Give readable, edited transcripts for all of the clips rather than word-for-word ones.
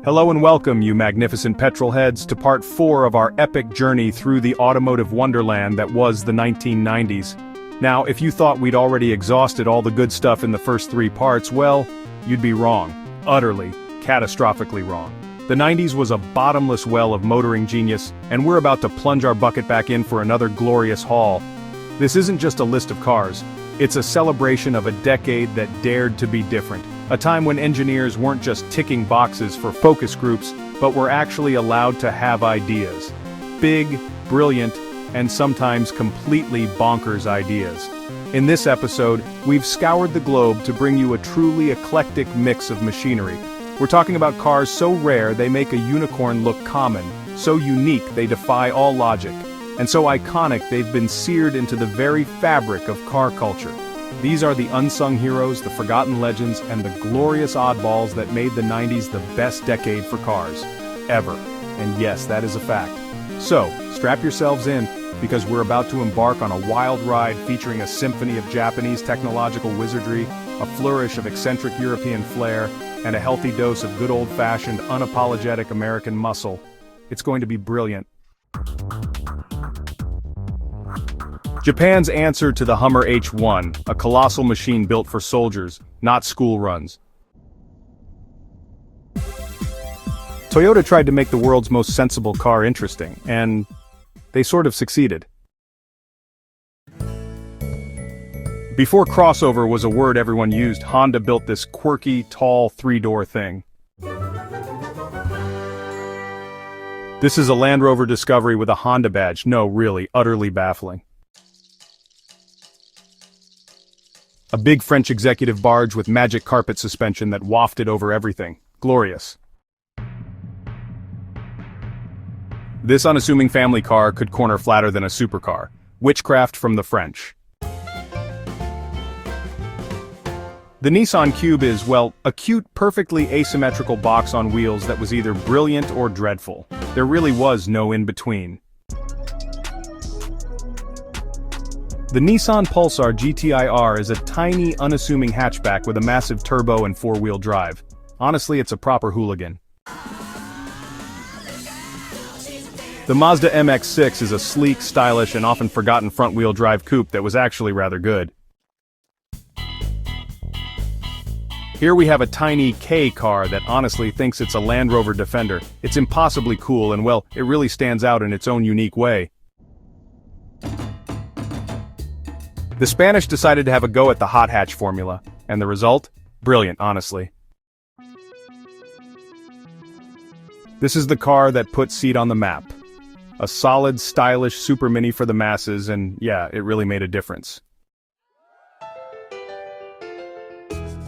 Hello and welcome, you magnificent petrol heads, to part 4 of our epic journey through the automotive wonderland that was the 1990s. Now, if you thought we'd already exhausted all the good stuff in the first 3 parts, well, you'd be wrong. Utterly, catastrophically wrong. The 90s was a bottomless well of motoring genius, and we're about to plunge our bucket back in for another glorious haul. This isn't just a list of cars. It's a celebration of a decade that dared to be different. A time when engineers weren't just ticking boxes for focus groups, but were actually allowed to have ideas. Big, brilliant, and sometimes completely bonkers ideas. In this episode, we've scoured the globe to bring you a truly eclectic mix of machinery. We're talking about cars so rare they make a unicorn look common, so unique they defy all logic, and so iconic they've been seared into the very fabric of car culture. These are the unsung heroes, the forgotten legends, and the glorious oddballs that made the 90s the best decade for cars, ever. And yes, that is a fact. So, strap yourselves in, because we're about to embark on a wild ride featuring a symphony of Japanese technological wizardry, a flourish of eccentric European flair, and a healthy dose of good old-fashioned, unapologetic American muscle. It's going to be brilliant. Japan's answer to the Hummer H1, a colossal machine built for soldiers, not school runs. Toyota tried to make the world's most sensible car interesting, and they sort of succeeded. Before crossover was a word everyone used, Honda built this quirky, tall, 3-door thing. This is a Land Rover Discovery with a Honda badge. No, really, utterly baffling. A big French executive barge with magic carpet suspension that wafted over everything. Glorious. This unassuming family car could corner flatter than a supercar. Witchcraft from the French. The Nissan Cube is, well, a cute, perfectly asymmetrical box on wheels that was either brilliant or dreadful. There really was no in-between. The Nissan Pulsar GTI-R is a tiny, unassuming hatchback with a massive turbo and 4-wheel drive. Honestly, it's a proper hooligan. The Mazda MX-6 is a sleek, stylish, and often forgotten front-wheel drive coupe that was actually rather good. Here we have a tiny K car that honestly thinks it's a Land Rover Defender. It's impossibly cool and, well, it really stands out in its own unique way. The Spanish decided to have a go at the hot hatch formula, and the result? Brilliant, honestly. This is the car that put Seat on the map. A solid, stylish super mini for the masses, and yeah, it really made a difference.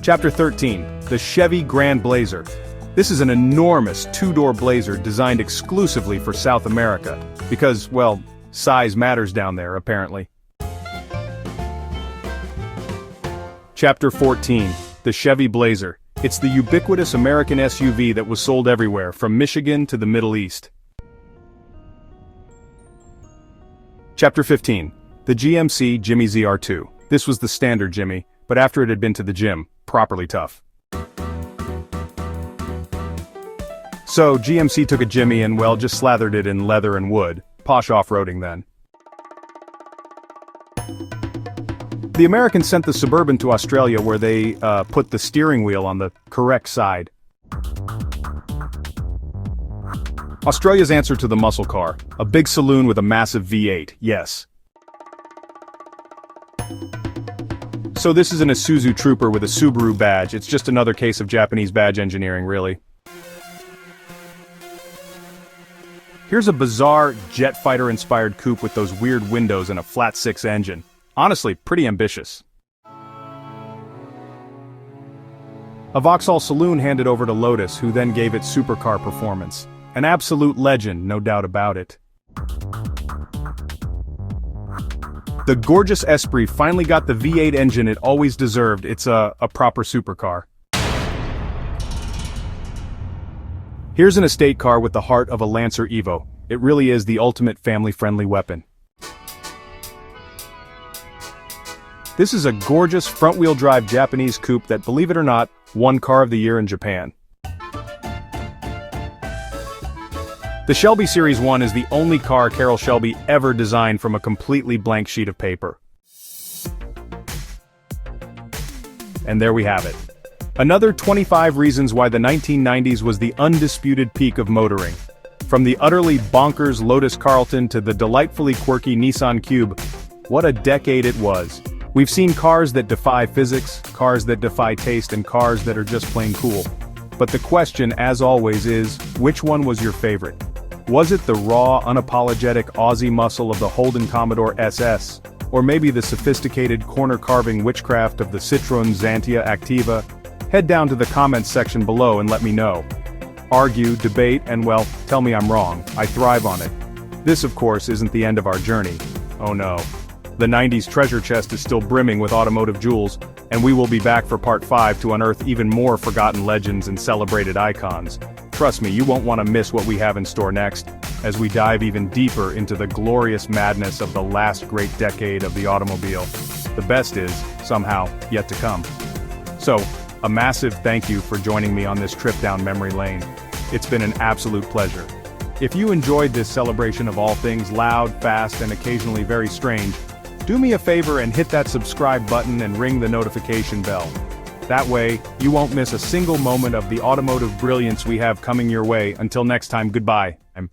Chapter 13, the Chevy Grand Blazer. This is an enormous 2-door Blazer designed exclusively for South America, because, well, size matters down there, apparently. Chapter 14, the Chevy Blazer. It's the ubiquitous American SUV that was sold everywhere, from Michigan to the Middle East. Chapter 15, the GMC Jimmy ZR2. This was the standard Jimmy, but after it had been to the gym, properly tough. So GMC took a Jimmy and, well, just slathered it in leather and wood. Posh off-roading then. The Americans sent the Suburban to Australia where they put the steering wheel on the correct side. Australia's answer to the muscle car, a big saloon with a massive V8, yes. So this is an Isuzu Trooper with a Subaru badge. It's just another case of Japanese badge engineering, really. Here's a bizarre jet fighter-inspired coupe with those weird windows and a flat 6 engine. Honestly, pretty ambitious. A Vauxhall Saloon handed over to Lotus, who then gave it supercar performance. An absolute legend, no doubt about it. The gorgeous Esprit finally got the V8 engine it always deserved. It's a proper supercar. Here's an estate car with the heart of a Lancer Evo. It really is the ultimate family-friendly weapon. This is a gorgeous front-wheel drive Japanese coupe that, believe it or not, won Car of the Year in Japan. The Shelby Series 1 is the only car Carroll Shelby ever designed from a completely blank sheet of paper. And there we have it. Another 25 reasons why the 1990s was the undisputed peak of motoring. From the utterly bonkers Lotus Carlton to the delightfully quirky Nissan Cube, what a decade it was. We've seen cars that defy physics, cars that defy taste, and cars that are just plain cool. But the question, as always, is, which one was your favorite? Was it the raw, unapologetic Aussie muscle of the Holden Commodore SS? Or maybe the sophisticated corner-carving witchcraft of the Citroën Xantia Activa? Head down to the comments section below and let me know. Argue, debate, and well, tell me I'm wrong. I thrive on it. This, of course, isn't the end of our journey. Oh no. The 90s treasure chest is still brimming with automotive jewels, and we will be back for part 5 to unearth even more forgotten legends and celebrated icons. Trust me, you won't want to miss what we have in store next, as we dive even deeper into the glorious madness of the last great decade of the automobile. The best is, somehow, yet to come. So, a massive thank you for joining me on this trip down memory lane. It's been an absolute pleasure. If you enjoyed this celebration of all things loud, fast, and occasionally very strange, do me a favor and hit that subscribe button and ring the notification bell. That way, you won't miss a single moment of the automotive brilliance we have coming your way. Until next time, goodbye.